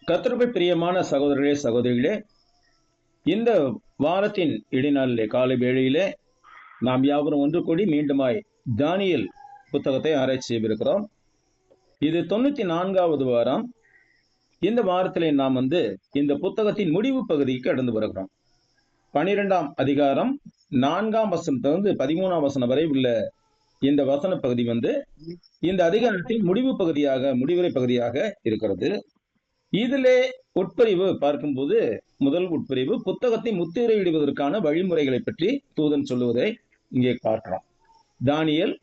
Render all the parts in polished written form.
கர்த்தருக்குள் பிரியமான சகோதரர்களே சகோதரிகளே, இந்த வாரத்தின் இடைநாளிலே காலை வேளையிலே நாம் யாவரும் ஒன்று கூடி மீண்டுமாய் தானியேல் புத்தகத்தை ஆராய்ச்சி செய்திருக்கிறோம். இது 94வது வாரம். இந்த வாரத்திலே நாம் இந்த புத்தகத்தின் முடிவு பகுதிக்கு கடந்து வருகிறோம். 12ஆம் அதிகாரம் 4ஆம் வசனத்திலிருந்து 13ஆம் வசனம் வரை உள்ள இந்த வசன பகுதி இந்த அதிகாரத்தின் முடிவுரை பகுதியாக இருக்கிறது. இதிலே உட்பிரிவு பார்க்கும்போது முதல் உட்பிரிவு புத்தகத்தை முத்திரையிடுவதற்கான வழிமுறைகளை பற்றி தூதன் சொல்லுவதை இங்கே பார்க்கிறோம். தானியேல்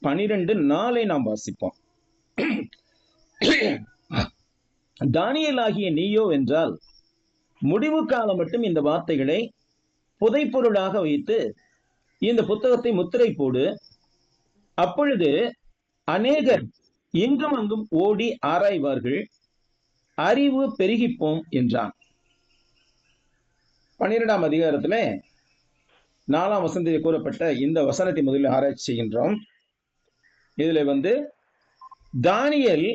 12:4 நாம் வாசிப்போம். தானியேல் ஆகிய நீயோ என்றால் முடிவு காலம் மட்டும் இந்த வார்த்தைகளை புதைப்பொருளாக வைத்து இந்த புத்தகத்தை முத்திரை போடு, அப்பொழுது அநேகர் இங்கும் அங்கும் ஓடி ஆராய்வார்கள், அறிவு பெருகிப்போம் என்றான். 12ஆம் அதிகாரத்துல 4ஆம் வசனத்தில் கூறப்பட்ட இந்த வசனத்தை முதலில் ஆராய்ச்சி செய்கின்றோம். இதுல தானியேல்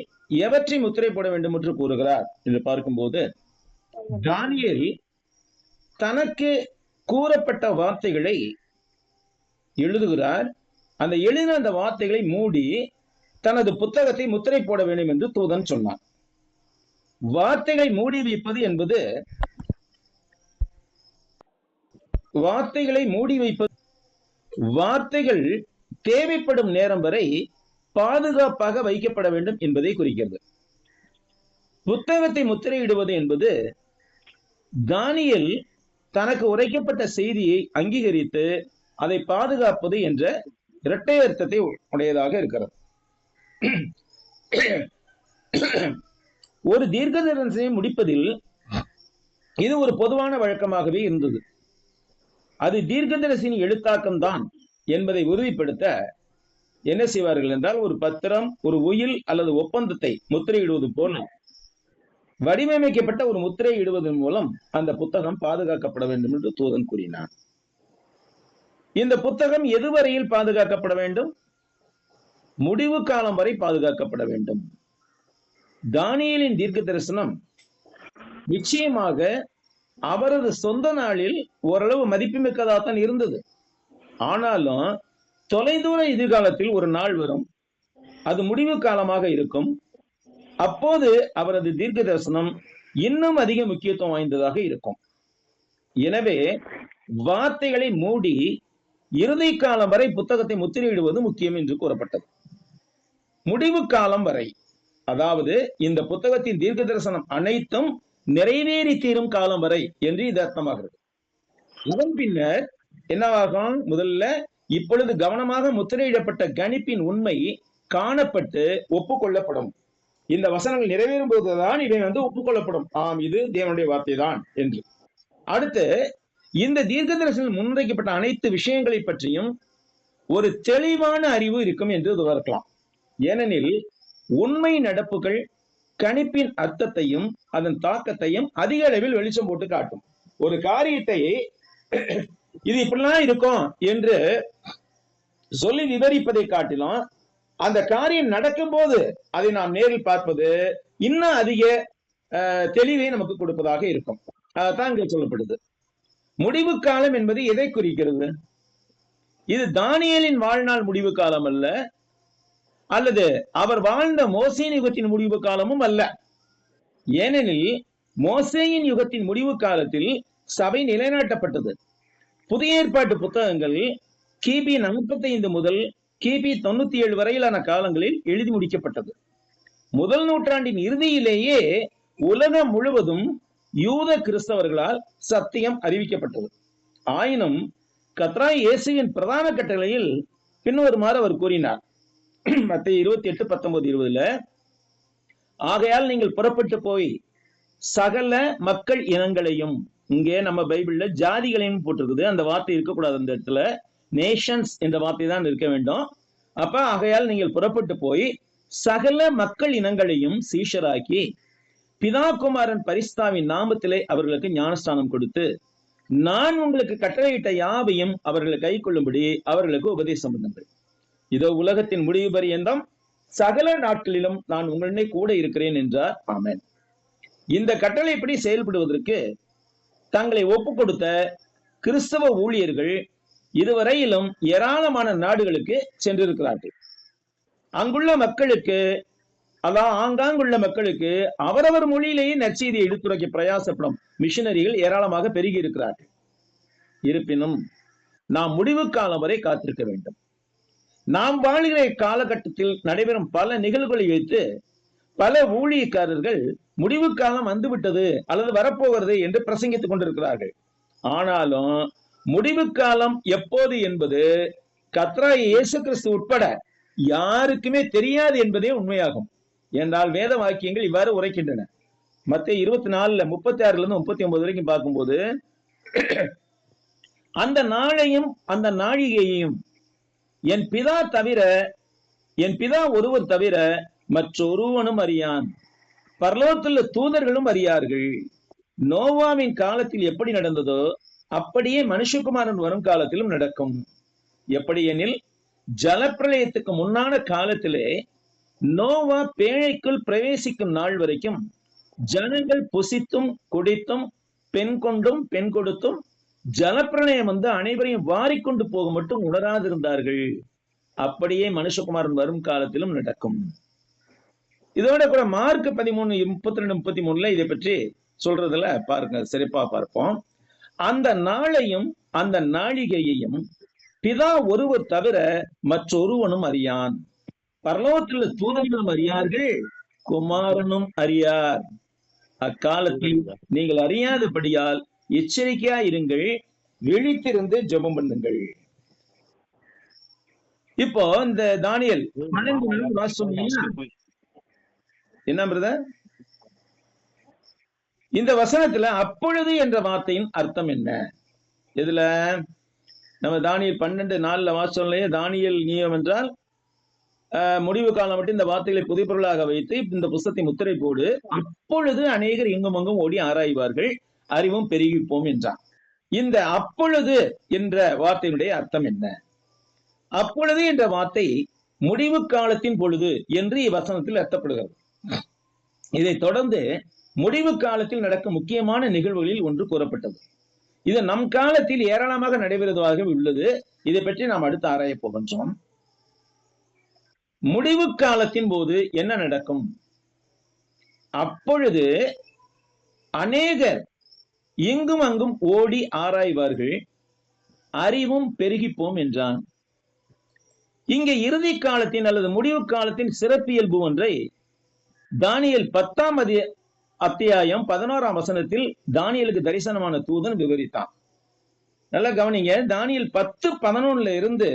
எவற்றை முத்திரை போட வேண்டும் என்று கூறுகிறார் என்று பார்க்கும்போது, தானியேல் தனக்கு கூறப்பட்ட வார்த்தைகளை எழுதுகிறார். அந்த எழுதின அந்த வார்த்தைகளை மூடி தனது புத்தகத்தை முத்திரை போட வேண்டும் என்று தூதன் சொன்னார். வார்த்தைகளை மூடி வைப்பது என்பது வார்த்தைகள் தேவைப்படும் நேரம் வரை பாதுகாப்பாக வைக்கப்பட வேண்டும் என்பதை குறிக்கிறது. புத்தகத்தை முத்திரையிடுவது என்பது தானியேல் தனக்கு உரைக்கப்பட்ட செய்தியை அங்கீகரித்து அதை பாதுகாப்பது என்ற இரட்டை அர்த்தத்தை உடையதாக இருக்கிறது. ஒரு தீர்க்கதரிசனத்தை முடிப்பதில் இது ஒரு பொதுவான வழக்கமாகவே இருந்தது. அது தீர்க்கதரிசியின் எழுத்தாக்கம் தான் என்பதை உறுதிப்படுத்த என்ன செய்வார்கள் என்றால், ஒரு பத்திரம், ஒரு உயில் அல்லது ஒப்பந்தத்தை முத்திரையிடுவது போல வடிவமைக்கப்பட்ட ஒரு முத்திரை இடுவதன் மூலம் அந்த புத்தகம் பாதுகாக்கப்பட வேண்டும் என்று தூதன் கூறினார். இந்த புத்தகம் எதுவரையில் பாதுகாக்கப்பட வேண்டும்? முடிவு காலம் வரை பாதுகாக்கப்பட வேண்டும். தானியேலின் தீர்க்க தரிசனம் நிச்சயமாக அவரது சொந்த நாளில் ஓரளவு மதிப்புமிக்கதாகத்தான் இருந்தது. ஆனாலும் தொலைதூர எதிர்காலத்தில் ஒரு நாள் வரும், அது முடிவு காலமாக இருக்கும். அப்போது அவரது தீர்க்க தரிசனம் இன்னும் அதிக முக்கியத்துவம் வாய்ந்ததாக இருக்கும். எனவே வார்த்தைகளை மூடி இறுதி காலம் வரை புத்தகத்தை முத்திரையிடுவது முக்கியம் என்று கூறப்பட்டது. முடிவு காலம் வரை, அதாவது இந்த புத்தகத்தின் தீர்க்க தரிசனம் அனைத்தும் நிறைவேறி தீரும் காலம் வரை என்று இது அர்த்தமாகிறது. அதன் பின்னர் என்னவாகும்? முதல்ல இப்பொழுது கவனமாக முத்திரையிடப்பட்ட கணிப்பின் உண்மை காணப்பட்டு ஒப்புக்கொள்ளப்படும். இந்த வசனங்கள் நிறைவேறும் போதுதான் இவை ஒப்புக்கொள்ளப்படும். ஆம், இது தேவனுடைய வார்த்தை தான் என்று. அடுத்து இந்த தீர்க்க தரிசனம் முன்வைக்கப்பட்ட அனைத்து விஷயங்களை பற்றியும் ஒரு தெளிவான அறிவு இருக்கும் என்று பார்க்கலாம். ஏனெனில் உண்மை நடப்புகள் கணிப்பின் அர்த்தத்தையும் அதன் தாக்கத்தையும் அதிக அளவில் வெளிச்சம் போட்டு காட்டும். ஒரு காரியத்தை இது இப்படிலாம் இருக்கும் என்று சொல்லி விவரிப்பதை காட்டிலும் அந்த காரியம் நடக்கும் போது அதை நாம் நேரில் பார்ப்பது இன்னும் அதிக தெளிவை நமக்கு கொடுப்பதாக இருக்கும். அதான் இங்க சொல்லப்படுது. முடிவு காலம் என்பது எதை குறிக்கிறது? இது தானியேலின் வாழ்நாள் முடிவு காலம் அல்ல, அல்லது அவர் வாழ்ந்த மோசேயின் யுகத்தின் முடிவு காலமும் அல்ல. ஏனெனில் மோசேயின் யுகத்தின் முடிவு காலத்தில் சபை நிலைநாட்டப்பட்டது. புதிய ஏற்பாட்டு புத்தகங்கள் கிபி 45 முதல் கிபி 97 வரையிலான காலங்களில் எழுதி முடிக்கப்பட்டது. முதல் நூற்றாண்டின் இறுதியிலேயே உலகம் முழுவதும் யூத கிறிஸ்தவர்களால் சத்தியம் அறிவிக்கப்பட்டது. ஆயினும் கர்த்தராகிய இயேசுவின் பிரதான கட்டளையில் பின்வருமாறு அவர் கூறினார். மத்தேயு 28:19-20 ஆகையால் நீங்கள் புறப்பட்டு போய் சகல மக்கள் இனங்களையும், இங்கே நம்ம பைபிள்ல ஜாதிகளையும் போட்டிருக்குது, அந்த வார்த்தை இருக்கக்கூடாது. அந்த இடத்துல நேஷன்ஸ் என்ற வார்த்தை தான் இருக்க வேண்டும். அப்ப ஆகையால் நீங்கள் புறப்பட்டு போய் சகல மக்கள் இனங்களையும் சீஷராக்கி பிதா குமாரன் பரிசுத்தாவின் நாமத்திலே அவர்களுக்கு ஞானஸ்தானம் கொடுத்து நான் உங்களுக்கு கட்டளையிட்ட யாவையும் அவர்களை கை கொள்ளும்படி அவர்களுக்கு உபதேசம் பண்ணுங்கள். இதோ உலகத்தின் முடிவு பரியந்தம் சகல நாட்களிலும் நான் உங்களுடனே கூட இருக்கிறேன் என்றார். ஆமென். இந்த கட்டளைப்படி செயல்படுவதற்கு தங்களை ஒப்புக் கொடுத்த கிறிஸ்தவ ஊழியர்கள் இதுவரையிலும் ஏராளமான நாடுகளுக்கு சென்றிருக்கிறார்கள். அங்குள்ள மக்களுக்கு, அதான் ஆங்காங்குள்ள மக்களுக்கு அவரவர் மொழியிலேயே நற்செய்தியை எடுத்துரைக்க பிரயாசப்படும் மிஷனரிகள் ஏராளமாக பெருகி இருக்கிறார்கள். இருப்பினும் நாம் முடிவு காலம் வரை காத்திருக்க வேண்டும். நாம் வாழ்கிற காலகட்டத்தில் நடைபெறும் பல நிகழ்வுகளை வைத்து பல ஊழியக்காரர்கள் முடிவு காலம் வந்துவிட்டது அல்லது வரப்போகிறது என்று பிரசங்கித்துக் கொண்டிருக்கிறார்கள். ஆனாலும் முடிவு காலம் எப்போது என்பது கர்த்தராகிய இயேசு கிறிஸ்து உட்பட யாருக்குமே தெரியாது என்பதே உண்மையாகும். என்றால் வேத வாக்கியங்கள் இவ்வாறு உரைக்கின்றன. மத்தேயு 24 36 39 வரைக்கும் பார்க்கும்போது, அந்த நாளையும் அந்த நாழிகையையும் என் பிதா ஒருவர் தவிர மற்றொருவனும் அறியான், பரலோகத்துள்ள தூதர்களும் அறியார்கள். நோவாவின் காலத்தில் எப்படி நடந்ததோ அப்படியே மனுஷகுமாரன் வரும் காலத்திலும் நடக்கும். எப்படி எனில், ஜலப்பிரளயத்துக்கு முன்னான காலத்திலே நோவா பேழைக்குள் பிரவேசிக்கும் நாள் வரைக்கும் ஜனங்கள் புசித்தும் குடித்தும் பெண் கொண்டும் பெண் கொடுத்தும் ஜலப்பிரளயம் வந்து அனைவரையும் வாரிக்கொண்டு போக மட்டும் உணராதிருந்தார்கள். அப்படியே மனுஷகுமாரன் வரும் காலத்திலும் நடக்கும். இதோட கூட மார்க் 13:32-33 இதை பற்றி சொல்றதுல பாருங்க, சிறப்பா பார்ப்போம். அந்த நாளையும் அந்த நாழிகையையும் பிதா ஒருவர் தவிர மற்றொருவனும் அறியான், பரலோகத்தில் தூதர்களும் அறியார்கள், குமாரனும் அறியார். அக்காலத்தில் நீங்கள் அறியாதபடியால் எச்சரிக்கையா இருங்கள், விழித்திருந்து ஜெபம் பண்ணுங்கள். இப்போ இந்த தானியேல் 12 என்ன பிரதர், இந்த வசனத்துல அப்பொழுது என்ற வார்த்தையின் அர்த்தம் என்ன? இதுல நம்ம தானியேல் 12:4 வாசனையே தானியேல் நியமம் என்றால் முடிவு காலம் மட்டும் இந்த வார்த்தைகளை புதிப்பொருளாக வைத்து இந்த புஸ்தகத்தை முத்திரை போடு, அப்பொழுது அநேகர் இங்கும் அங்கும் ஓடி ஆராய்வார்கள், அறிவும் பெருகிப்போம் என்றான். இந்த அப்பொழுது என்ற வார்த்தையினுடைய அர்த்தம் என்ன? அப்பொழுது என்ற வார்த்தை முடிவு காலத்தின் பொழுது என்று இவ்வசனத்தில் அர்த்தப்படுகிறது. இதை தொடர்ந்து முடிவு காலத்தில் நடக்கும் முக்கியமான நிகழ்வுகளில் ஒன்று கூறப்பட்டது. இது நம் காலத்தில் ஏராளமாக நடைபெறுவதாக உள்ளது. இதை பற்றி நாம் அடுத்து ஆராய போகின்றோம். முடிவு காலத்தின் போது என்ன நடக்கும்? அப்பொழுது அநேகர் இங்கும் அங்கும் ஓடி ஆராய்வார்கள், அறிவும் பெருகிப்போம் என்றான். இங்கே இறுதி காலத்தின் அல்லது முடிவு காலத்தின் சிறப்பியல்பு ஒன்றை தானியேல் 10 அத்தியாயம் 11 வசனத்தில் தானியேலுக்கு தரிசனமான தூதன் விவரித்தான். நல்லா கவனிங்க, தானியேல் 10:11 இருந்து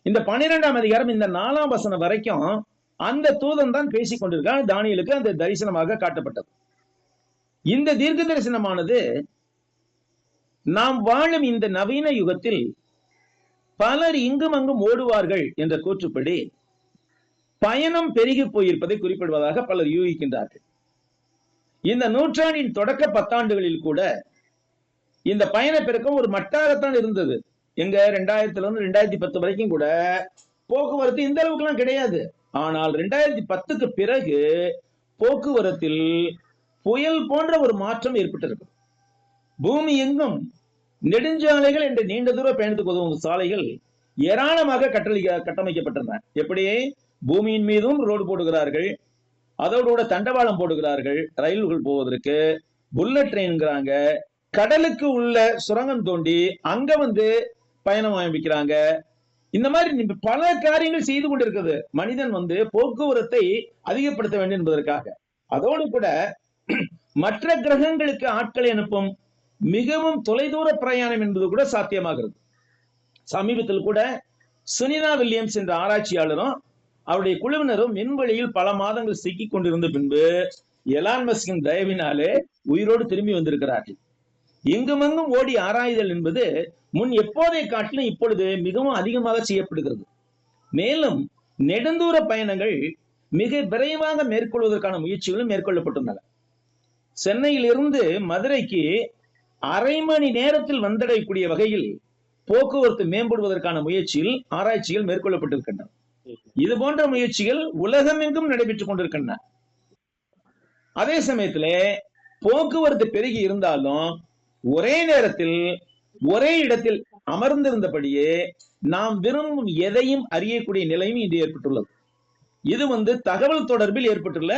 இந்த 12 அதிகாரம் இந்த 4 வசனம் வரைக்கும் அந்த தூதன் தான் பேசிக் கொண்டிருக்கான். தானியேலுக்கு அந்த தரிசனமாக காட்டப்பட்டது. இந்த தீர்க்க தரிசனமானது நாம் வாழும் இந்த நவீன யுகத்தில் பலர் இங்கும் அங்கும் ஓடுவார்கள் என்ற கூற்றுப்படி பயணம் பெருகி போயிருப்பதை குறிப்பிடுவதாக பலர் யூகிக்கின்றார்கள். இந்த நூற்றாண்டின் தொடக்க 10 ஆண்டுகளில் கூட இந்த பயண பெருக்கம் ஒரு மட்டாகத்தான் இருந்தது. எங்க 2000 இருந்து 2010 வரைக்கும் கூட போக்குவரத்து இந்த அளவுக்கு எல்லாம் கிடையாது. ஆனால் 2010க்கு பிறகு போக்குவரத்தில் புயல் போன்ற ஒரு மாற்றம் ஏற்பட்டிருக்கு. பூமி எங்கும் நெடுஞ்சாலைகள் என்ற நீண்ட தூர பயணத்துக்கு உதவும் சாலைகள் ஏராளமாக கட்டமைக்கப்பட்டிருந்தன. எப்படி? பூமியின் மீதும் ரோடு போடுகிறார்கள், அதோடு கூட தண்டவாளம் போடுகிறார்கள், ரயில்கள் போவதற்கு புல்லட் ட்ரெயின்ங்கிறாங்க, கடலுக்கு உள்ள சுரங்கம் தோண்டி அங்க வந்து பயணம் ஆரம்பிக்கிறாங்க. இந்த மாதிரி பல காரியங்கள் செய்து கொண்டிருக்கிறது. மனிதன் வந்து போக்குவரத்தை அதிகப்படுத்த வேண்டும் என்பதற்காக. அதோடு கூட மற்ற கிரகங்களுக்கு ஆட்களை அனுப்பும் மிகவும் தொலைதூர பிரயாணம் என்பது கூட சாத்தியமாகிறது. சமீபத்தில் கூட சுனிதா வில்லியம்ஸ் என்ற ஆராய்ச்சியாளரும் அவருடைய குழுவினரும் விண்வெளியில் பல மாதங்கள் சிக்கிக் கொண்டிருந்த பின்பு எலான் மஸ்கின் தயவினாலே உயிரோடு திரும்பி வந்திருக்கிறார்கள். எங்குமெங்கும் ஓடி ஆராய்தல் என்பது முன் எப்போதை காட்டிலும் இப்பொழுது மிகவும் அதிகமாக செய்யப்படுகிறது. மேலும் நெடுந்தூர பயணங்கள் மிக விரைவாக மேற்கொள்வதற்கான முயற்சிகளும் மேற்கொள்ளப்பட்டுள்ளன. சென்னையில் இருந்து மதுரைக்கு அரை மணி நேரத்தில் வந்தடையக்கூடிய வகையில் போக்குவரத்து மேம்படுவதற்கான முயற்சியில் ஆராய்ச்சிகள் மேற்கொள்ளப்பட்டிருக்கின்றன. இது போன்ற முயற்சிகள் உலகமெங்கும் நடைபெற்றுக் கொண்டிருக்கின்றன. அதே சமயத்துல போக்குவரத்து பெருகி இருந்தாலும் ஒரே நேரத்தில் ஒரே இடத்தில் அமர்ந்திருந்தபடியே நாம் விரும்பும் எதையும் அறியக்கூடிய நிலையும் இன்று ஏற்பட்டுள்ளது. இது தகவல் தொடர்பில் ஏற்பட்டுள்ள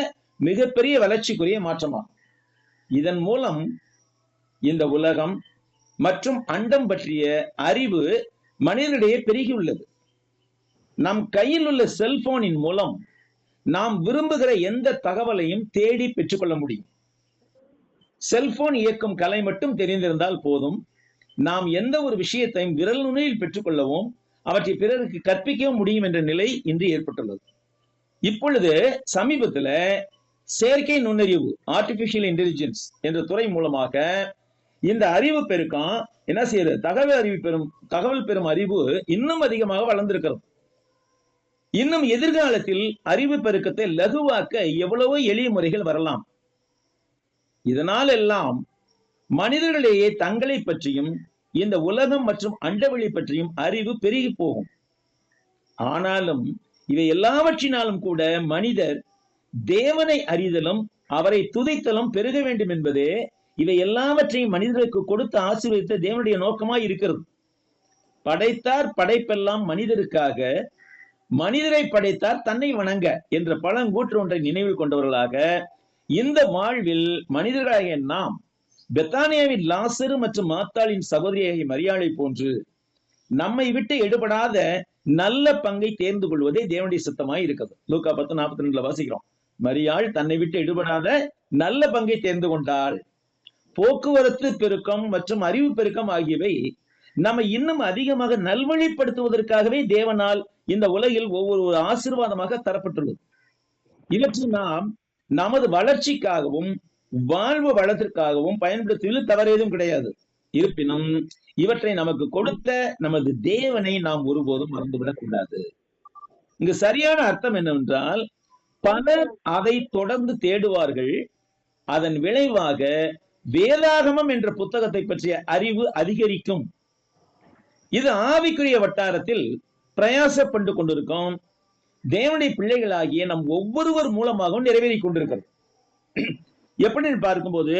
மிகப்பெரிய வளர்ச்சிக்குரிய மாற்றமாகும். இதன் மூலம் இந்த உலகம் மற்றும் அண்டம் பற்றிய அறிவு மனிதனிடையே பெருகியுள்ளது. நம் கையில் உள்ள செல்போனின் மூலம் நாம் விரும்புகிற எந்த தகவலையும் தேடி பெற்றுக்கொள்ள முடியும். செல்போன் இயக்கும் கலை மட்டும் தெரிந்திருந்தால் போதும், நாம் எந்த ஒரு விஷயத்தையும் விரல் நுனியில் பெற்றுக்கொள்ளவும் அவற்றை பிறருக்கு கற்பிக்கவும் முடியும் என்ற நிலை இன்று ஏற்பட்டுள்ளது. இப்பொழுது சமீபத்தில் செயற்கை நுண்ணறிவு, ஆர்டிபிஷியல் இன்டெலிஜென்ஸ் என்ற துறை மூலமாக இந்த அறிவு பெருக்கம் என்ன செய்யறது, தகவல் பெறும் அறிவு இன்னும் அதிகமாக வளர்ந்திருக்கிறது. இன்னும் எதிர்காலத்தில் அறிவு பெருக்கத்தை லகுவாக்க எவ்வளவோ எளிய முறைகள் வரலாம். இதனால் எல்லாம் மனிதர்களிடையே தங்களை பற்றியும் இந்த உலகம் மற்றும் அண்டவெளி பற்றியும் அறிவு பெருகி போகும். ஆனாலும் இவை எல்லாவற்றினாலும் கூட மனிதர் தேவனை அறிதலும் அவரை துதித்தலும் பெருக வேண்டும் என்பதே இவை எல்லாவற்றையும் மனிதர்களுக்கு கொடுத்து ஆசீர்வதித்த தேவனுடைய நோக்கமாய் இருக்கிறது. படைத்தார் படைப்பெல்லாம் மனிதருக்காக, மனிதரை படைத்தார் தன்னை வணங்க என்ற பழங்கூற்று ஒன்றை நினைவில் கொண்டவர்களாக இந்த வாழ்வில் மனிதர்களாகிய நாம் பெத்தானியாவின் லாசரு மற்றும் மாத்தாளின் சகோதரியாகிய மரியாளை போன்று நம்மை விட்டு எடுபடாத நல்ல பங்கை தேர்ந்து கொள்வதே தேவனுடைய சித்தமாய் இருக்கிறது. லூக்கா 10:42 வாசிக்கிறோம். மரியாள் தன்னை விட்டு எடுபடாத நல்ல பங்கை தேர்ந்து கொண்டாள். போக்குவரத்து பெருக்கம் மற்றும் அறிவு பெருக்கம் ஆகியவை நம்மை இன்னும் அதிகமாக நல்வழிப்படுத்துவதற்காகவே தேவனால் இந்த உலகில் ஒவ்வொரு ஆசீர்வாதமாக தரப்பட்டுள்ளது. இவற்றை நாம் நமது வளர்ச்சிக்காகவும் வாழ்வு வளத்திற்காகவும் பயன்படுத்துவதில் தவறேதும் கிடையாது. இருப்பினும் இவற்றை நமக்கு கொடுத்த நமது தேவனை நாம் ஒருபோதும் மறந்துவிடக் கூடாது. இங்கு சரியான அர்த்தம் என்னவென்றால், பலர் அதை தொடர்ந்து தேடுவார்கள். அதன் விளைவாக வேதாகமம் என்ற புத்தகத்தை பற்றிய அறிவு அதிகரிக்கும். இது ஆவிக்குரிய வட்டாரத்தில் பிரயாசப்பட்டு கொண்டிருக்கும் தேவனுடைய பிள்ளைகளாகிய நம் ஒவ்வொருவர் மூலமாகவும் நிறைவேறிக் கொண்டிருக்கிறது. எப்படின்னு பார்க்கும்போது,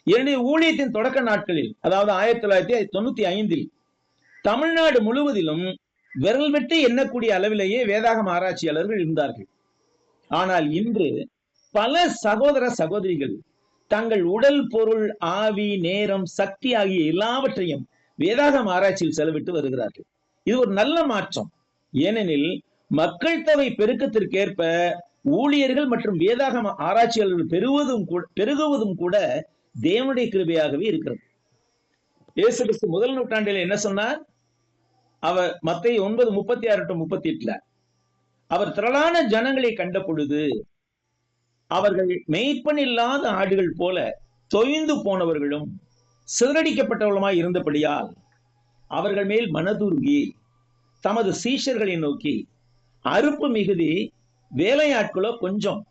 என்னுடைய ஊழியத்தின் தொடக்க நாட்களில், அதாவது 1995 தமிழ்நாடு முழுவதிலும் விரல் விட்டு எண்ணக்கூடிய அளவிலேயே வேதாகம ஆராய்ச்சியாளர்கள் இருந்தார்கள். ஆனால் இன்று பல சகோதர சகோதரிகள் தங்கள் உடல், பொருள், ஆவி, நேரம், சக்தி ஆகிய எல்லாவற்றையும் வேதாகம ஆராய்ச்சியில் செலவிட்டு வருகிறார்கள். இது ஒரு நல்ல மாற்றம். ஏனெனில் மக்கள் தொகை பெருக்கத்திற்கேற்ப ஊழியர்கள் மற்றும் வேதாகம ஆராய்ச்சியாளர்கள் பெருகுவதும் கூட தேவனுடைய கிருபையாகவே இருக்கிறது. இயேசு கிறிஸ்து முதல் நூற்றாண்டில் என்ன சொன்னார்? அவர் மத்தேயு 9:36-38 அவர் திரளான ஜனங்களை கண்ட பொழுது அவர்கள் மேய்ப்பன் இல்லாத ஆடுகள் போல தொய்ந்து போனவர்களும் சிதறடிக்கப்பட்டவர்களுமாய் இருந்தபடியால் அவர்கள் மேல் மனதுருகி தமது சீஷர்களை நோக்கி, அறுப்பு மிகுதி, வேலையாட்களோ கொஞ்சம்,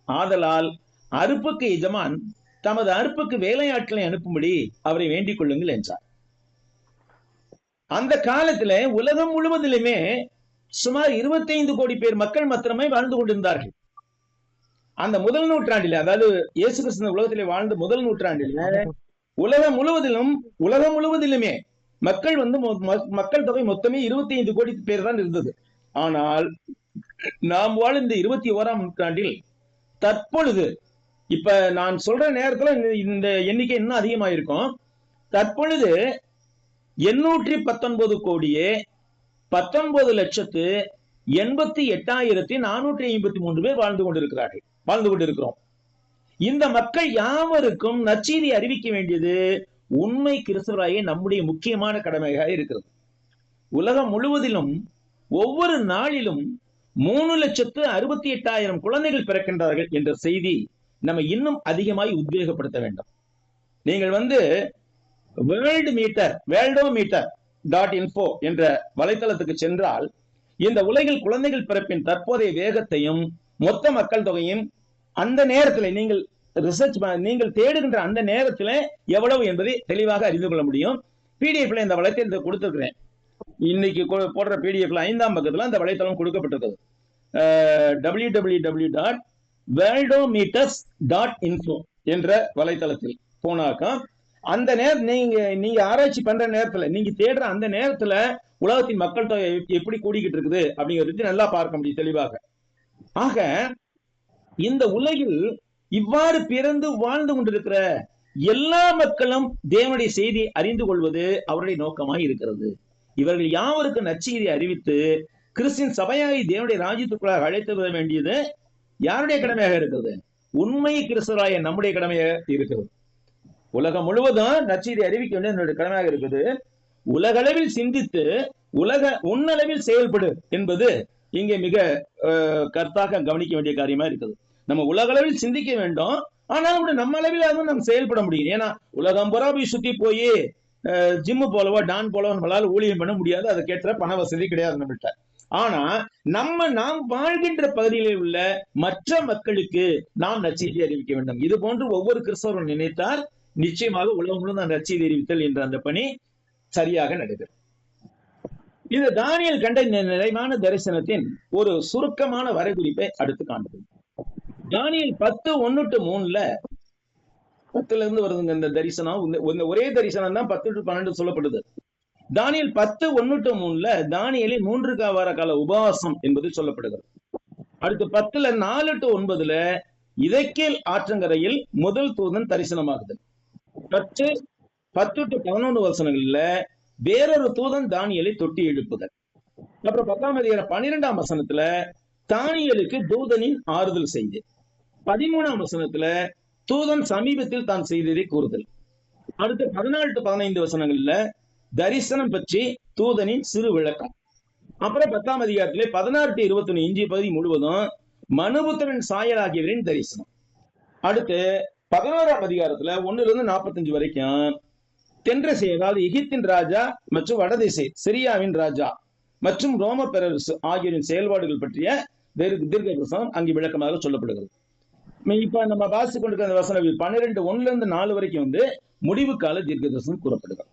ஆதலால் அறுப்புக்கு எஜமான் தமது அறுப்புக்கு வேலையாட்களை அனுப்பும்படி அவரை வேண்டிக் கொள்ளுங்கள் என்றார். அந்த காலத்துல உலகம் முழுவதிலுமே சுமார் 25 கோடி பேர் மக்கள் மாத்திரமே வாழ்ந்து கொண்டிருந்தார்கள். அந்த முதல் நூற்றாண்டில, அதாவது இயேசு கிறிஸ்து உலகத்திலே வாழ்ந்த முதல் நூற்றாண்டில உலகம் முழுவதிலுமே மக்கள் தொகை மொத்தமே 25 கோடி பேர் தான் இருந்தது. ஆனால் நாம் வாழ்ந்த 21ஆம் நூற்றாண்டில் தற்பொழுது, இப்ப நான் சொல்ற நேரத்துல இந்த எண்ணிக்கை இன்னும் அதிகமாயிருக்கும். தற்பொழுது 819 கோடியே 19,88,453 பேர் வாழ்ந்து கொண்டிருக்கிறோம். இந்த மக்கள் யாவருக்கும் நற்செய்தி அறிவிக்க வேண்டியது உண்மை கிறிஸ்தவராகிய நம்முடைய முக்கியமான கடமையாக இருக்கிறது. உலகம் முழுவதிலும் ஒவ்வொரு நாளிலும் 3,68,000 குழந்தைகள் பிறக்கின்றார்கள் என்ற செய்தி நம்ம இன்னும் அதிகமாய் உத்வேகப்படுத்த வேண்டும். நீங்கள் worldometer.info என்ற வலைத்தளத்துக்கு சென்றால் இந்த உலகில் குழந்தைகள் பிறப்பின் தற்போதைய வேகத்தையும் மொத்த மக்கள் தொகையும் அந்த நேரத்தில் நீங்கள் தேடுகின்ற அந்த நேரத்தில் எவ்வளவு என்பதை தெளிவாக அறிந்து கொள்ள முடியும். பிடிஎஃப்ல இந்த வலைத்தளத்தை கொடுத்திருக்கிறேன். இன்னைக்கு போடுற பிடிஎஃப்ல 5ஆம் பக்கத்துல அந்த வலைத்தளம் கொடுக்கப்பட்டிருக்கிறது. www.worldometer.info worldometers.info என்ற வலைத்தளத்தில் போனாக்கா அந்த நேரம் நீங்க ஆராய்ச்சி பண்ற நேரத்துல, நீங்க தேடுற அந்த நேரத்துல உலகத்தின் மக்கள் தொகை எப்படி கூடிக்கிட்டு இருக்குது அப்படிங்கிறது நல்லா பார்க்க முடியும் தெளிவாக. ஆக இந்த உலகில் இவ்வாறு பிறந்து வாழ்ந்து கொண்டிருக்கிற எல்லா மக்களும் தேவனுடைய செய்தி அறிந்து கொள்வது அவருடைய நோக்கமாய் இருக்கிறது. இவர்கள் யாவருக்கு நற்செய்தி அறிவித்து கிறிஸ்தின் சபையாய் தேவனுடைய ராஜ்யத்துக்குள்ளாக அழைத்து வர வேண்டியது யாருடைய கடமையாக இருக்கிறது? உண்மை கிறிஸ்தவராய நம்முடைய கடமையாக இருக்கிறது. உலகம் முழுவதும் நற்செய்தி அறிவிக்க வேண்டியது என்னுடைய கடமையாக இருக்குது. உலகளவில் சிந்தித்து உன்னளவில் செயல்படு என்பது இங்கே மிக கருத்தாக கவனிக்க வேண்டிய காரியமா இருக்குது. நம்ம உலகளவில் சிந்திக்க வேண்டும், ஆனாலும் கூட நம்ம அளவில் நம்ம செயல்பட முடியும். ஏன்னா உலகம் புறா போய் சுத்தி போய் ஜிம்மு போலவோ டான் போலவோ நம்மளால ஊழியம் பண்ண முடியாது. அதை கேட்ட பண வசதி கிடையாது நம்மகிட்ட. ஆனா நாம் வாழ்கின்ற பகுதிகளில் உள்ள மற்ற மக்களுக்கு நாம் நற்செய்தி அறிவிக்க வேண்டும். இது போன்று ஒவ்வொரு கிறிஸ்தவரும் நினைத்தால் நிச்சயமாக உலகம் முழுவதும் நற்செய்தி அறிவித்தல் என்ற அந்த பணி சரியாக நடைபெறும். இது தானியேல் கண்ட நிறைவான தரிசனத்தின் ஒரு சுருக்கமான வரைகுறிப்பை அடுத்து காண்பது. தானியேல் 10:1-3 10ல இருந்து வருதுங்க இந்த தரிசனம். ஒரே தரிசனம் தான் 10-12 சொல்லப்படுது. தானியேல் 10:1-3 தானியேலின் 3 வார கால உபவாசம் என்பது சொல்லப்படுகிறது. அடுத்து 10ல 4-9 இதெக்கேல் ஆற்றங்கரையில் முதல் தூதன் தரிசனமாகுது. 10-11 வசனங்கள்ல வேறொரு தூதன் தானியேலை தொட்டி எழுப்புதல். அப்புறம் 10ஆம் அதிகாரம் 12ஆம் வசனத்துல தானியேலுக்கு தூதனின் ஆறுதல் செய்தி. 13ஆம் வசனத்துல தூதன் சமீபத்தில் தான் செய்ததை கூறுதல். அடுத்து 14-15 வசனங்கள்ல தரிசனம் பற்றி தூதனின் சிறு விளக்கம். அப்புறம் 10ஆம் அதிகாரத்திலே 16-21 இஞ்சி பகுதி முழுவதும் மனுபுத்திரன் சாயல் ஆகியவரின் தரிசனம். அடுத்து 11ஆம் அதிகாரத்துல 1-45 வரைக்கும் தென்திசை, அதாவது எகிப்தின் ராஜா மற்றும் வடதிசை சிரியாவின் ராஜா மற்றும் ரோம பேரரசு ஆகியோரின் செயல்பாடுகள் பற்றிய தீர்க்க தரிசனம் அங்கு விளக்கமாக சொல்லப்படுகிறது. இப்ப நம்ம வாசித்துக் கொண்டிருக்கிற வசனம் 12:1-4 வரைக்கும் முடிவு கால தீர்க்க தரிசனம் கூறப்படுகிறது.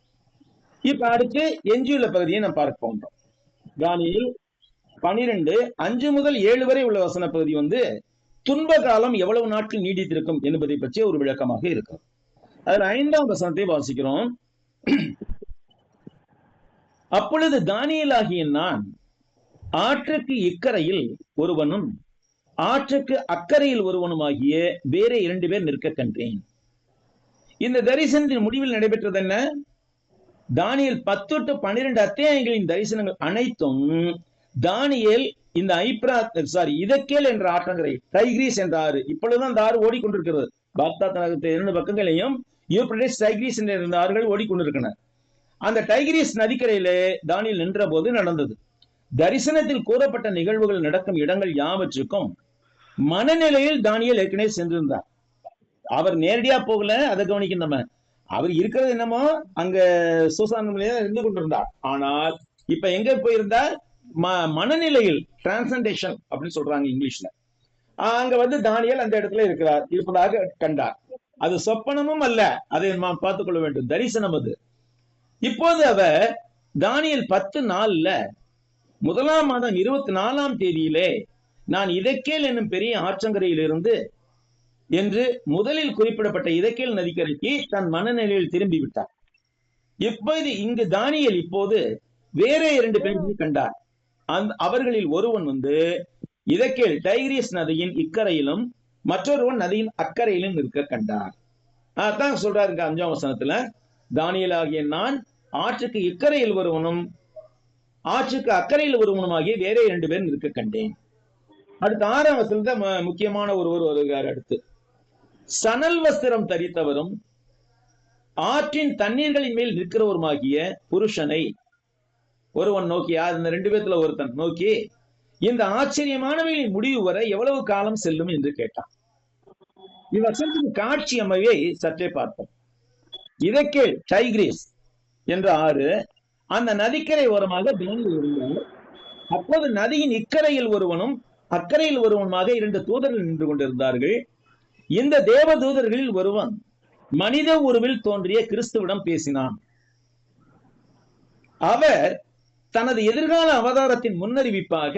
இப்ப அடுத்து எஞ்சியுள்ள பகுதியை நாம் பார்க்க போன்றோம். தானியேல் 12:5-7 வரை உள்ள வசன பகுதி துன்ப காலம் எவ்வளவு நாட்கள் நீடித்திருக்கும் என்பதை பற்றிய ஒரு விளக்கமாக இருக்கிறது. அதுல 5ஆம் வசனத்தை வாசிக்கிறோம். அப்பொழுது தானியேல் ஆகிய நான் ஆற்றுக்கு இக்கரையில் ஒருவனும் ஆற்றுக்கு அக்கறையில் ஒருவனுமாகிய வேற 2 பேர் நிற்க கண்டேன். இந்த தரிசனத்தின் முடிவில் நடைபெற்றது என்ன? தானியேல் 10-12 அத்தியாயங்களின் தரிசனங்கள் அனைத்தும் தானியேல் இந்த இதெக்கேல் என்ற ஆற்றங்கரை, டைகிரீஸ் என்ற ஆறு, இப்பொழுதுதான் அந்த ஆறு ஓடிக்கொண்டிருக்கிறது. பாக்தாத் நகரத்தின் 2 பக்கங்களையும் யூப்ரட்டிஸ், டைகிரீஸ் என்ற 2 ஆறுகள் ஓடிக்கொண்டிருக்கின்றன. அந்த டைகிரீஸ் நதிக்கரையிலே தானியேல் நின்ற போது நடந்தது. தரிசனத்தில் கூறப்பட்ட நிகழ்வுகள் நடக்கும் இடங்கள் யாவற்றுக்கும் மனநிலையில் தானியேல் ஏற்கனவே சென்றிருந்தார். அவர் நேரடியா போகல, அதை கவனிக்கணும் நம்ம. அவர் இருக்கிறது என்னமோ அங்க சூசான் இருந்து கொண்டிருந்தார். ஆனால் இப்ப எங்க போயிருந்தார்? மனநிலையில், டிரான்சன்டேஷன் அப்படின்னு சொல்றாங்க இங்கிலீஷ்ல. அங்க தானியேல் அந்த இடத்துல இருப்பதாக கண்டார். அது சொப்பனமும் அல்ல, அதை நாம் பார்த்துக் கொள்ள வேண்டும், தரிசனம் அது. இப்போது அவர் தானியேல் 10:4 1ஆம் மாதம் 24ஆம் தேதியிலே நான் இதெக்கேல் என்னும் பெரிய ஆற்றங்கரையில் இருந்து என்று முதலில் குறிப்பிடப்பட்ட இதெக்கேல் நதிக்கரைக்கு தன் மனநிலையில் திரும்பி விட்டார். இப்போது இங்கு தானியேல் இப்போது வேற 2 பேரை கண்டார். அவர்களில் ஒருவன் இதெக்கேல் டைகிரீஸ் நதியின் இக்கரையிலும் மற்றொருவன் நதியின் அக்கறையிலும் இருக்க கண்டார். அதான் சொல்றாரு 5ஆம் வசனத்துல, தானியேல் ஆகிய நான் ஆற்றுக்கு இக்கரையில் ஒருவனும் ஆற்றுக்கு அக்கறையில் ஒருவனுமாகிய வேற 2 பேர் இருக்க கண்டேன். அடுத்த 6ஆம் வசனத்துல முக்கியமான ஒருவர் வருகிறார். அடுத்து சணல் வஸ்திரம் தரித்தவரும் ஆற்றின் தண்ணீர்களின் மேல் நிற்கிறவருமாகிய புருஷனை ஒருவன் நோக்கி, இந்த 2 பேர்த்துல ஒருத்தன் நோக்கி, இந்த ஆச்சரியமானவைகளின் முடிவு வரை எவ்வளவு காலம் செல்லும் என்று கேட்டான். இவ்வசனத்தின் காட்சி அமைவை சற்றே பார்ப்போம். இதெக்கேல் டைகிரீஸ் என்ற ஆறு அந்த நதிக்கரை ஓரமாக இருந்தார். அப்போது நதியின் இக்கரையில் ஒருவனும் அக்கறையில் ஒருவனுமாக 2 தூதர்கள் நின்று கொண்டிருந்தார்கள். இந்த தேவ தூதர்களில் ஒருவன் மனித உருவில் தோன்றிய கிறிஸ்துவிடம் பேசினான். அவர் தனது எதிர்கால அவதாரத்தின் முன்னறிவிப்பாக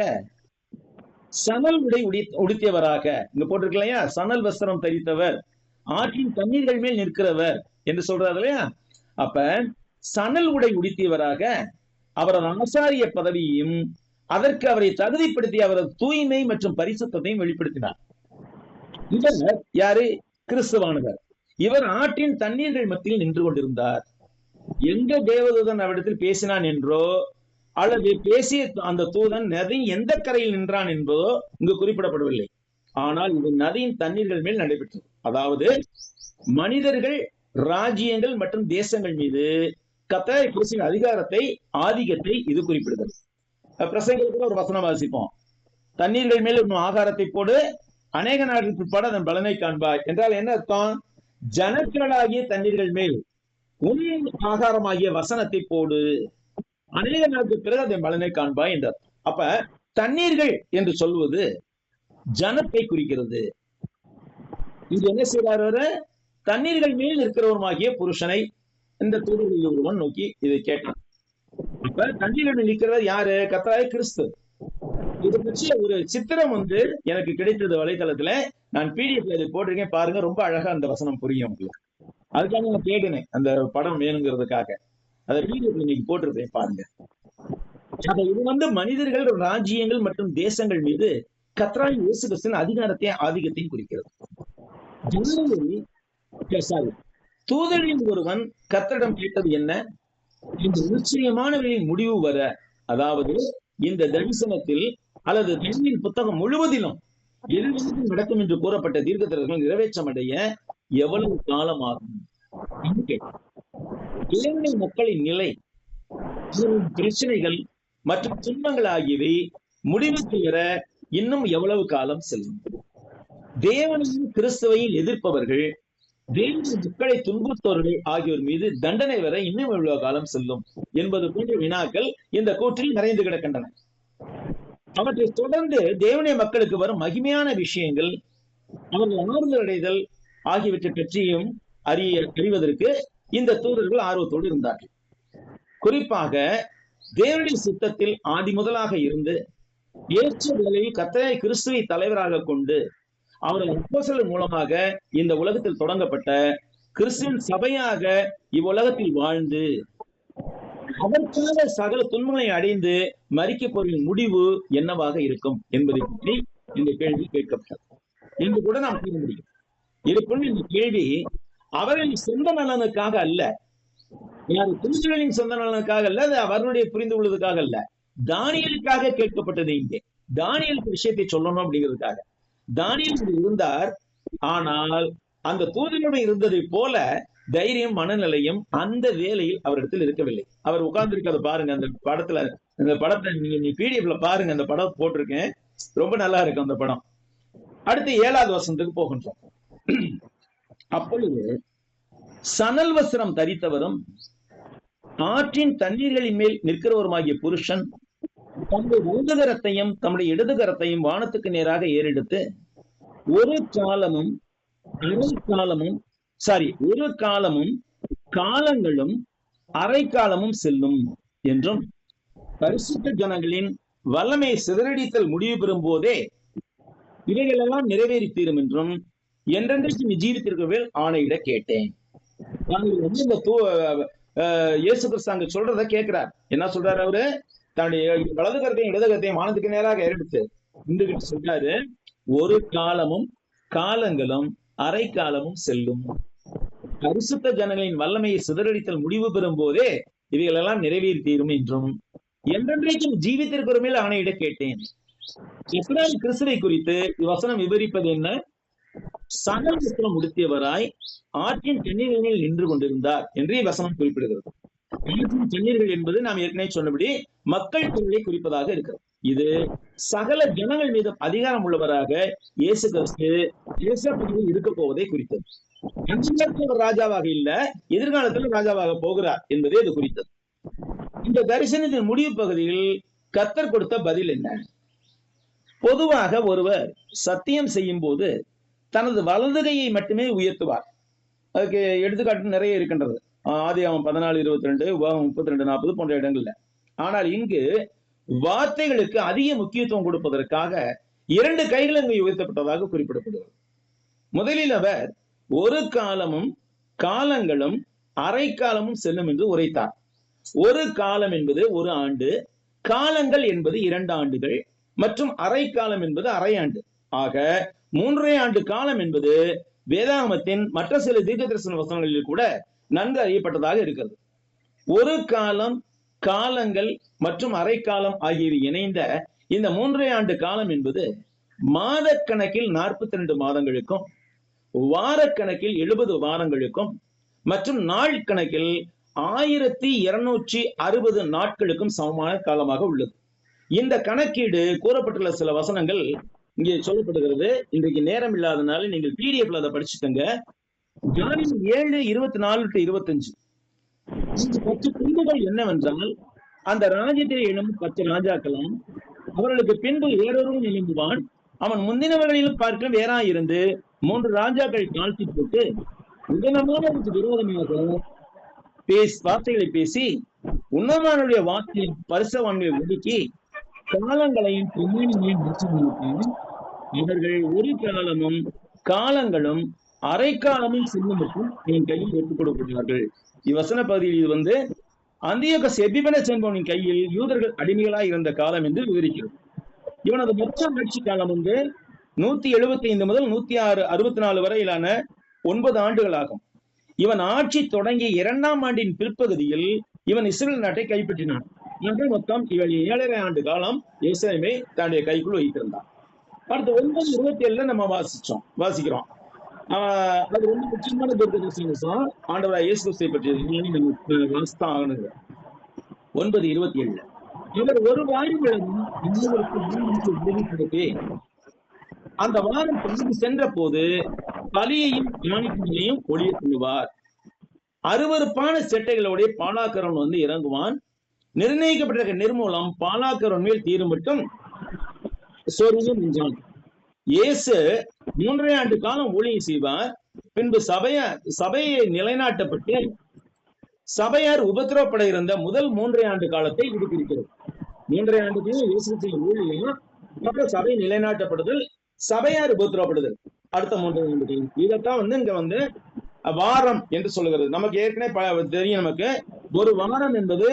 சணல் உடை உடுத்தியவராக, இங்க போட்டிருக்கு இல்லையா, சணல் வஸ்திரம் தரித்தவர், ஆற்றின் தண்ணீர்கள் மேல் நிற்கிறவர் என்று சொல்றாரு இல்லையா. அப்ப சணல் உடை உடுத்தியவராக அவரது ஆசாரிய பதவியையும் அதற்கு அவரை தகுதிப்படுத்தி அவரது தூய்மை மற்றும் பரிசுத்தையும் வெளிப்படுத்தினார். இவர் யாரு? கிறிஸ்துவானவர். இவர் ஆற்றின் தண்ணீர்கள் மத்தியில் நின்று கொண்டிருந்தார். எந்த தேவதூதன் அவரிடத்தில் பேசினான் என்றோ அல்லது பேசிய அந்த தூதன் நதியின் எந்த கரையில் நின்றான் என்பதோ இங்கு குறிப்பிடப்படவில்லை. ஆனால் இது நதியின் தண்ணீர்கள் மேல் நடைபெற்றது. அதாவது மனிதர்கள், ராஜ்யங்கள் மற்றும் தேசங்கள் மீது கர்த்தராகிய கிறிஸ்துவின் அதிகாரத்தை, ஆதிக்கத்தை இது குறிப்பிடுகிறது. பிரசங்கத்துல ஒரு வசனம் வாசிப்போம். தண்ணீர்கள் மேல் இன்னும் ஆகாரத்தை போடு, அநேக நாட்களுக்கு பிற்பாடு அதன் பலனை காண்பாய் என்றால் என்ன அர்த்தம்? ஜனக்களாகிய தண்ணீர்கள் மேல் உன் ஆகாரமாகிய வசனத்தை போடு, அநேக நாட்களுக்கு பிறகு அதன் பலனை காண்பாய் என்றார். அப்ப தண்ணீர்கள் என்று சொல்வது ஜனத்தை குறிக்கிறது. இது என்ன செய்யறாரு? தண்ணீர்கள் மேல் இருக்கிறவருமாகிய புருஷனை இந்த தூதர்களில் ஒருவன் நோக்கி இதை கேட்டான். அப்ப தண்ணீர்கள் நிற்கிறவர் யாரு? கர்த்தராகிய கிறிஸ்து. இது பற்றி ஒரு சித்திரம் எனக்கு கிடைத்தது வலைதளத்துல. நான் பிடிஎஃப்ல இதை போட்டிருக்கேன், பாருங்க. ரொம்ப அழகா அந்த வசனம் புரியும் உங்களுக்கு. அதுக்காக நான் தேடினேன், அந்த படம் வேணுங்கிறதுக்காக. அதை பிடிஎஃப்ல இன்னைக்கு போட்டிருக்கேன், பாருங்க. இது மனிதர்கள், ராஜ்யங்கள் மற்றும் தேசங்கள் மீது கர்த்தராகிய இயேசு கிறிஸ்துவின் அதிகாரத்தையும் ஆதிக்கத்தையும் குறிக்கிறது. தூதரின் ஒருவன் கர்த்தரிடம் கேட்டது என்ன? இந்த நிச்சயமானவர்களின் முடிவு வர, அதாவது இந்த தரிசனத்தில் அல்லது தண்ணீர் புத்தகம் முழுவதிலும் எதிர்த்து நடக்கும் என்று கூறப்பட்ட தீர்க்கதரிசனங்கள் நிறைவேற்றமடைய எவ்வளவு காலம் ஆகும்? இலங்கை மக்களின் நிலை, பிரச்சனைகள் மற்றும் துன்பங்கள் ஆகியவை முடிவுக்கு வர இன்னும் எவ்வளவு காலம் செல்லும்? தேவனையும் கிறிஸ்துவையும் எதிர்ப்பவர்கள், தேவனுடைய மக்களை துன்புறுத்தவர்கள் ஆகியோர் மீது தண்டனை வர இன்னும் எவ்வளவு காலம் செல்லும் என்பது போன்ற வினாக்கள் இந்த கூற்றில் நிறைந்து கிடக்கின்றன. அவற்றை தொடர்ந்து தேவனுடைய மக்களுக்கு வரும் மகிமையான விஷயங்கள், அவர்கள் ஆறுதல் அடைதல் ஆகியவற்றை பற்றியும் அறிவதற்கு இந்த தூதர்கள் ஆர்வத்தோடு இருந்தார்கள். குறிப்பாக தேவனுடைய சித்தத்தில் ஆதி முதலாக இருந்து ஏற்ற வேளையில் கர்த்தராகிய கிறிஸ்துவை தலைவராக கொண்டு அவர்கள் அப்போஸ்தலர் மூலமாக இந்த உலகத்தில் தொடங்கப்பட்ட கிறிஸ்துவின் சபையாக இவ்வுலகத்தில் வாழ்ந்து அதற்காக சகல துன்பங்களை அடைந்து மரிக்க போரின் முடிவு என்னவாக இருக்கும் என்பதை பற்றி இந்த கேள்வி கேட்கப்பட்டது என்று கூட நாம் கூற முடியும். இருப்பினும் இந்த கேள்வி அவர்களின் சொந்த நலனுக்காக அல்ல, தூதர்களின் சொந்த நலனுக்காக அல்ல, அது அவர்களுடைய புரிந்து கொள்வதற்காக அல்ல, தானியேலுக்காக கேட்கப்பட்டது. இங்கே தானியேலுக்கு விஷயத்தை சொல்லணும் அப்படிங்கிறதுக்காக. தானியேல் இருந்தார், ஆனால் அந்த தூதனுடன் இருந்ததை போல தைரியம், மனநிலையும் அந்த வேலையில் அவரிடத்தில் இருக்கவில்லை. அவர் உட்கார்ந்து இருக்கிறத பாருங்க, அந்த படத்துல, இந்த படத்தை நீங்க பிடிஎஃப்ல பாருங்க, அந்த படம் போட்டிருக்கேன், ரொம்ப நல்லா இருக்கு அந்த படம். அடுத்து 7வது வசனத்துக்கு போகின்றோம். அப்பொழுது சணல் வஸ்திரம் தரித்தவரும் ஆற்றின் தண்ணீர்களின் மேல் நிற்கிறவருமாகிய புருஷன் தம்முடைய வலது கரத்தையும் தம்முடைய இடது கரத்தையும் வானத்துக்கு நேராக ஏறெடுத்து, ஒரு காலமும் காலங்களும் அரை காலமும் செல்லும் என்றும், பரிசுத்த ஜனங்களின் வல்லமை சிதறடித்தல் முடிவு பெறும் போதே இவைகளெல்லாம் நிறைவேறி தீரும் என்றும் என்றென்றைக்கு ஜீவித்திருக்கவேல் ஆணையிட கேட்டேன். இந்த இயேசு கிறிஸ்து அங்க சொல்றத கேட்கிறார். என்ன சொல்றாரு? அவரு தன்னுடைய வலது கரத்தையும் இடது கரத்தையும் வானத்துக்கு நேராக எடுத்து நின்றுகிட்டு சொல்றாரு, ஒரு காலமும் காலங்களும் அரை காலமும் செல்லும், பரிசுத்த ஜனங்களின் வல்லமையை சிதறடித்தல் முடிவு பெறும் போதே இவைகள் எல்லாம் நிறைவேறி தீரும் என்றும் என்றென்றைக்கும் ஜீவித்திருக்கிற மேல் ஆணையிட கேட்டேன். கிறிஸ்துவை குறித்து இவ்வசனம் விவரிப்பது என்ன? சணல் வஸ்திரம் உடுத்தியவராய் ஆற்றின் தண்ணீர்களில் நின்று கொண்டிருந்தார் என்று இவ்வசனம் குறிப்பிடுகிறது. ஆற்றின் தண்ணீர்கள் என்பது நாம் ஏற்கனவே சொன்னபடி மக்கள் தொழிலை குறிப்பதாக இருக்கிறது. இது சகல ஜனங்கள் மீது அதிகாரம் உள்ளவராக இயேசு கிறிஸ்து தேசப்பகுதியில் இருக்க போவதை குறித்தது. அந்த நேரத்தில் ராஜாவாக இல்ல, எதிர்காலத்தில் ராஜாவாக போகிறார் என்பதே இது குறித்தது. இந்த தரிசனத்தின் முடிவு பகுதியில் கர்த்தர் கொடுத்த பதில் என்ன? பொதுவாக ஒருவர் சத்தியம் செய்யும் போது தனது வலது கையை மட்டுமே உயர்த்துவார். அதுக்கு எடுத்துக்காட்டு நிறைய இருக்கின்றது. ஆதியாகமம் 14:22, உபாகமம் 32:40 போன்ற இடங்கள்ல. ஆனால் இங்கு வார்த்தைகளுக்கு அதிக முக்கியத்துவம் கொடுப்பதற்காக 2 கைகள் அங்கு உயர்த்தப்பட்டதாக குறிப்பிடப்படுகிறது. முதலில் அவர் ஒரு காலமும் காலங்களும் அரை காலமும் செல்லும் என்று உரைத்தார். ஒரு காலம் என்பது 1 ஆண்டு, காலங்கள் என்பது 2 ஆண்டுகள் மற்றும் அரை காலம் என்பது அரை ஆண்டு. ஆக 3.5 ஆண்டு காலம் என்பது வேதாகமத்தின் மற்ற சில தீர்க்கதரிசன வசனங்களில் கூட நன்கு அறியப்பட்டதாக இருக்கிறது. ஒரு காலம், காலங்கள் மற்றும் அரை காலம் ஆகியவை இணைந்த இந்த 3.5 ஆண்டு காலம் என்பது மாத கணக்கில் 42 மாதங்களுக்கும், வாரக்கணக்கில் 70 வாரங்களுக்கும் மற்றும் நாள் கணக்கில் 1260 நாட்களுக்கும் சமமான காலமாக உள்ளது. இந்த கணக்கீடு கூறப்பட்டுள்ள சில வசனங்கள் இங்கே சொல்லப்படுகிறது. இன்றைக்கு நேரம் இல்லாதனால நீங்கள் பிடிஎஃப்ல அதை படிச்சுக்கங்க. தானியேல் 7:24-25 இந்த 10 பிரிவுகள் என்னவென்றால், அந்த ராஜ்யத்தில் எழும் 10 ராஜாக்களும் அவர்களுக்கு பின்பு வேறொருவன் எழும்புவான். அவன் முந்தினவர்களிலும் பார்க்க வேறாயிருந்து 3 ராஜாக்கள் தாழ்த்தி போட்டு உன்னதமானவருக்கு விரோதமாக வார்த்தைகளை பேசி உன்னதமானுடைய வார்த்தை பரிசவான்களை ஒதுக்கி காலங்களையும் பிரமாணங்களையும் மாற்றினான். அவர்கள் ஒரு காலமும் காலங்களும் அரை காலமும் செல்லுமட்டும் என் கையில் ஒப்புக் கொடுக்கிறார்கள். இவ்வசன பகுதியில் இது வந்து அந்தியோகஸ் எபிபனஸ் என்பவனின் கையில் யூதர்கள் அடிமைகளாய் இருந்த காலம் என்று விவரிக்கிறது. இவனது மொத்த ஆட்சி காலம் வந்து 175 முதல் 164 வரையிலான 9 ஆண்டுகள் ஆகும். இவன் ஆட்சி தொடங்கிய 2ஆம் ஆண்டின் பிற்பகுதியில் இவன் இஸ்ரேல் நாட்டை கைப்பற்றினான். மொத்தம் இவன் 7.5 ஆண்டு காலம் எருசலேமை தன்னுடைய கைக்குள் வைத்திருந்தான். அடுத்து 9:27 நம்ம வாசிக்கிறோம். அது ரொம்ப முக்கியமான தீர்க்கதரிசனம். ஆண்டவராகிய இயேசு கிறிஸ்துவை பற்றியது நம்ம வாசித்தான் ஆகணுங்க. 9:27 இவர் ஒரு வாரம் அந்த வாரம் சென்ற போது பலியையும் காணிக்கையையும் ஒளிய பண்ணுவார். அருவருப்பான செட்டைகளுடைய பாலாக்கரன் வந்து இறங்குவான். நிர்ணயிக்கப்பட்ட நிர்மூலம் பாலாக்கரன் மேல் தீரும் மட்டும் சொருகும் என்றான். இயேசு 3.5 ஆண்டு காலம் ஊழியம் செய்வார். பின்பு சபையை நிலைநாட்டப்பட்டு சபையார் உபத்திரவப்பட இருந்த முதல் 3.5 ஆண்டு காலத்தை இது குறிக்கிறது. 3.5 ஆண்டுக்கு இயேசு ஊழியம், அப்புறம் சபை நிலைநாட்டப்படுதல், சபையார் உபத்திரவப்படுதல், அடுத்த 3.5 ஆண்டுகள். இதைத்தான் வந்து இங்க வந்து வாரம் என்று சொல்லுகிறது. நமக்கு ஏற்கனவே தெரியும். நமக்கு ஒரு வாரம் என்பது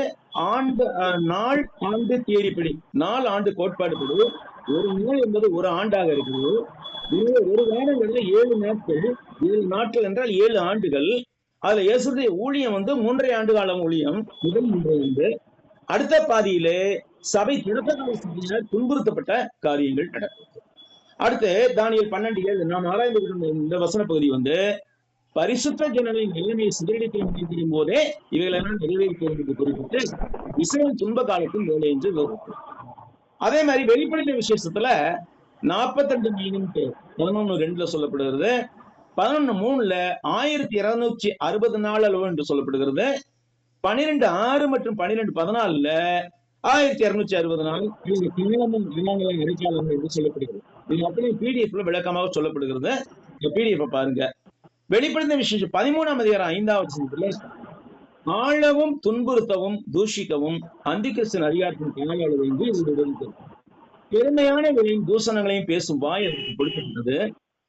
ஆண்டு, நாள், ஆண்டு தேதிப்படி 4 ஆண்டு கோட்பாடுபடி ஒரு நாள் என்பது ஒரு ஆண்டாக இருக்கிறது. ஒரு வாரம் 7 நாட்கள், 7 நாட்கள் என்றால் 7 ஆண்டுகள். அதுல இயேசுடைய ஊழியம் வந்து 3.5 ஆண்டு காலம் ஊழியம், முதல் 3 ஆண்டு. அடுத்த பாதியிலே சபை தொடக்க துன்புறுத்தப்பட்ட காரியங்கள் நடக்கும். அடுத்து தானியேல் 12:7 நாம் ஆராய்ந்து இந்த வசன பகுதி வந்து பரிசுத்த ஜனங்களின் நிலைமையை சிதறடிக்கும் போதே இவைகளெல்லாம் நிறைவேற்றி குறிப்பிட்டு இஸ்ரவேல் துன்ப காலத்தின் வேலை என்று விவரிக்கும். அதே மாதிரி வெளிப்படுத்திய விசேஷத்துல 42:11-2 சொல்லப்படுகிறது. 11:3 1260 நாள் அளவு என்று சொல்லப்படுகிறது. 12:6 மற்றும் 12:14 1260 நாள் இடைக்காலம் என்று சொல்லப்படுகிறது. இது அப்படியே பிடிஎஃப்ல விளக்கமாக சொல்லப்படுகிறது. பிடிஎஃப் பாருங்க. வெளிப்படுத்திய விசேஷம் 13ஆம் அதிகாரம் 5வது வசனத்துல ஆளவும் துன்புறுத்தவும் தூஷிக்கவும் அந்திகிறிஸ்தின் அதிகாரத்தின் கால அளவு என்று விவரிக்கிறது. பெருமையானவர்களின் தூஷணங்களையும் பேசும் வாய் அதற்கு கொடுக்கப்பட்டது.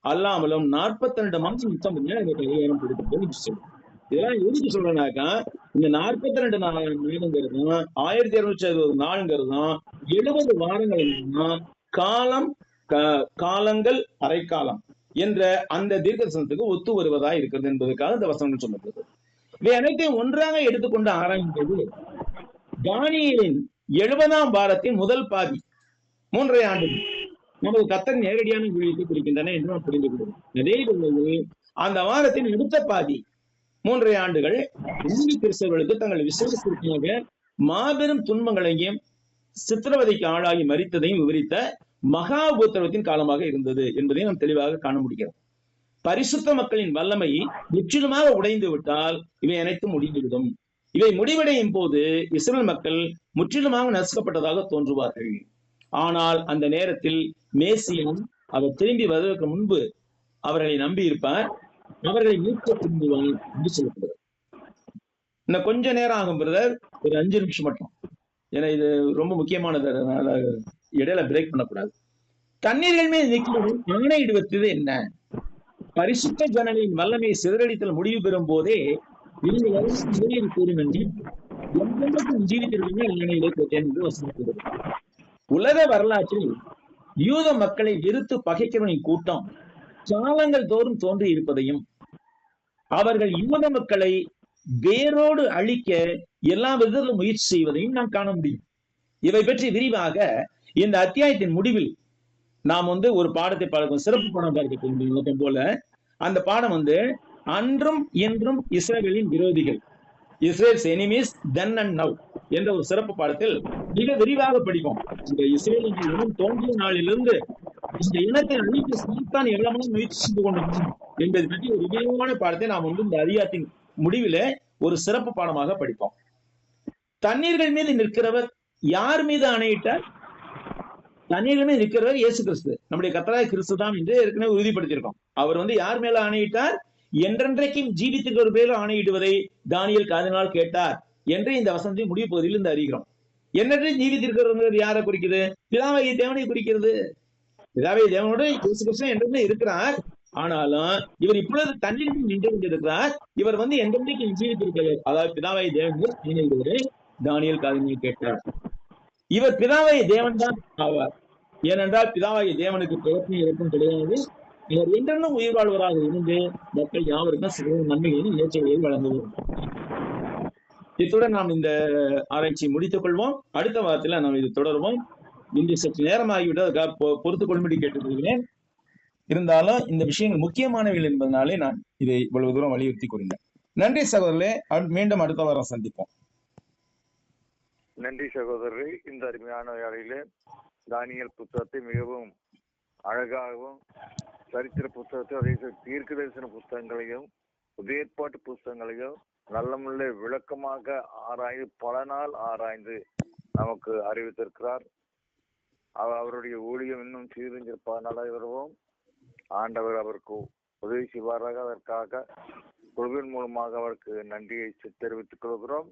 அல்லாமலும் 42 மாதம் யுத்தம் பண்ண அதற்கு அதிகாரம் கொடுக்கப்பட்டது. இதெல்லாம் எதுக்கு சொல்றேன்னாக்கா, இந்த 42 மாதங்கிறதும் 1260 நாளுங்கிறதும் 70 வாரங்கள் காலம், காலங்கள், அரை காலம் என்ற அந்த தீர்க்கதரிசனத்துக்கு ஒத்து வருவதா இருக்கிறது என்பதற்காக இந்த வசனங்கள் சொல்லப்படுது. இவை அனைத்தையும் ஒன்றாக எடுத்துக்கொண்டு ஆராயும் போது தானியேலின் 70ஆம் வாரத்தின் முதல் பாதி 3.5 ஆண்டுகள் நமது கர்த்தர் நேரடியான ஊழியத்தை குறிக்கின்றன என்று நாம் புரிந்து கொள்வோம். அதே வேளையில் அந்த வாரத்தின் அடுத்த பாதி 3.5 ஆண்டுகள் கிறிஸ்தவர்களுக்கு தங்கள் விசுவாசத்திற்காக மாபெரும் துன்பங்களையும் சித்திரவதைக்கு ஆளாகி மரித்ததையும் விவரித்த மகா உபத்திரவத்தின் காலமாக இருந்தது என்பதை நாம் தெளிவாக காண முடிகிறது. பரிசுத்த மக்களின் வல்லமை முற்றிலுமாக உடைந்து விட்டால் இவை அனைத்தும் முடிந்துவிடும். இவை முடிவடையும் போது இஸ்ரவேல் மக்கள் முற்றிலுமாக நசுக்கப்பட்டதாக தோன்றுவார்கள். ஆனால் அந்த நேரத்தில் மேசியன் அவர் திரும்பி வருவதற்கு முன்பு அவர்களை நம்பி இருப்பார், அவர்களை மீட்க திரும்புவார் என்று சொல்லப்படுகிறது. இன்னும் கொஞ்ச நேரம் ஆகும் பிரதர், ஒரு 5 நிமிஷம் மட்டும், ஏன்னா இது ரொம்ப முக்கியமானது, அதனால இடையில பிரேக் பண்ணக்கூடாது. தண்ணீர்கள் மேல் நிற்கிறவன் ஆணையிடுவது என்ன? பரிசுத்த ஜனங்களின் வல்லமை சிதறடித்தல் முடிவு பெறும் போதே இவங்க எல்லாம் நிறைவேறி கூறும் என்று எந்தெந்தக்கும் ஜீவித்திருக்குமே ஆணையிலே கேட்டேன் என்று வசனப்படுகிறது. உலக வரலாற்றில் யூத மக்களை வெறுத்து பகைக்கிறவனின் கூட்டம் காலங்கள் தோறும் தோன்றி இருப்பதையும் அவர்கள் யூத மக்களை வேரோடு அழிக்க எல்லா விதத்திலும் முயற்சி செய்வதையும் நாம் காண முடியும். இவை பற்றி விரிவாக இந்த அத்தியாயத்தின் முடிவில் நாம் ஒரு பாடத்தை பார்க்கும், சிறப்பு பாடம் பார்க்க போல அந்த பாடம் அன்றும் இன்றும் இஸ்ரேலின் விரோதிகள், Israel's enemies then and now என்ற ஒரு சிறப்பு பாடத்தில் மிக விரிவாக படிப்போம். இந்த இஸ்ரேலின் இனம் தோன்றிய நாளிலிருந்து இந்த இனத்தை அழிக்க சாத்தான் எவ்வளவு முயற்சி செய்து கொண்டிருக்கிறோம் என்பதை பற்றி ஒரு விரிவான பாடத்தை நாம் இந்த அதிகாரத்தின் முடிவில ஒரு சிறப்பு பாடமாக படிப்போம். தண்ணீர்கள் மீது நிற்கிறவர் யார் மீது ஆணையிட்டார்? தண்ணீர்கள் மீது நிற்கிறவர் இயேசு கிறிஸ்து, நம்முடைய கர்த்தராகிய கிறிஸ்து தான் என்று ஏற்கனவே உறுதிப்படுத்தியிருக்கோம். அவர் யார் மேல ஆணையிட்டார்? என்றென்றைக்கும் ஜீவித்துக்கு ஒரு பேர் ஆணையிடுவதை தானியேல் காதினால் கேட்டார் என்று இந்த வசனத்தின் முடிவு பகுதியில் இருந்து அறிகிறோம். என்னென்று ஜீவித்திருக்கிறது யாரை குறிக்கிறது? பிதாவாகிய தேவனை குறிக்கிறது. பிதாவாகிய தேவனோடு இயேசு கிறிஸ்து என்றென்று இருக்கிறார். ஆனாலும் இவர் இப்பொழுது தண்ணீர் நின்று கொண்டிருக்கிறார். இவர் என்றென்றைக்கும் ஜீவித்திருக்கிறார். அதாவது பிதாவாகிய தேவன் ஆணையிடுவதை தானியேல் காதினால் கேட்டார். இவர் பிதாவாகிய தேவன் தான் ஆவார். ஏனென்றால் பிதாவாகிய தேவனுக்கு பிறப்பும் இறப்பும் கிடையாது. இவர் என்றென்றும் உயிர் வாழ்வராக இருந்து மக்கள் யாவருக்கும் சில நன்மைகளையும் இயற்கைகளையும் வழங்குவோம். இத்துடன் நாம் இந்த ஆராய்ச்சி முடித்துக் கொள்வோம். அடுத்த வாரத்தில் நாம் இது தொடருவோம். இன்று சற்று நேரமாகிவிட்டு அதுக்காக பொறுத்துக் கொள்ளும்படி கேட்டுக்கொள்கிறேன். இருந்தாலும் இந்த விஷயங்கள் முக்கியமானவைகள் என்பதனாலே நான் இதை இவ்வளவு தூரம் வலியுறுத்தி கூறினேன். நன்றி சகோதரர்களே. மீண்டும் அடுத்த வாரம் சந்திப்போம். நன்றி சகோதரரை. இந்த அருமையான வேளையிலே தானியேல் புத்தகத்தை மிகவும் அழகாகவும், சரித்திர புத்தகத்தை, அதே தீர்க்க தரிசன புத்தகங்களையும் உதயற்பாட்டு புத்தகங்களையும் நல்லமுள்ள விளக்கமாக ஆராய்ந்து பல நாள் ஆராய்ந்து நமக்கு அறிவித்திருக்கிறார். அவருடைய ஊழியம் இன்னும் சீர்திருப்ப நடைபெறுவோம். ஆண்டவர் அவருக்கு உதவி செய்வாராக. அதற்காக குழுவின் மூலமாக அவருக்கு நன்றியை தெரிவித்துக் கொள்கிறோம்.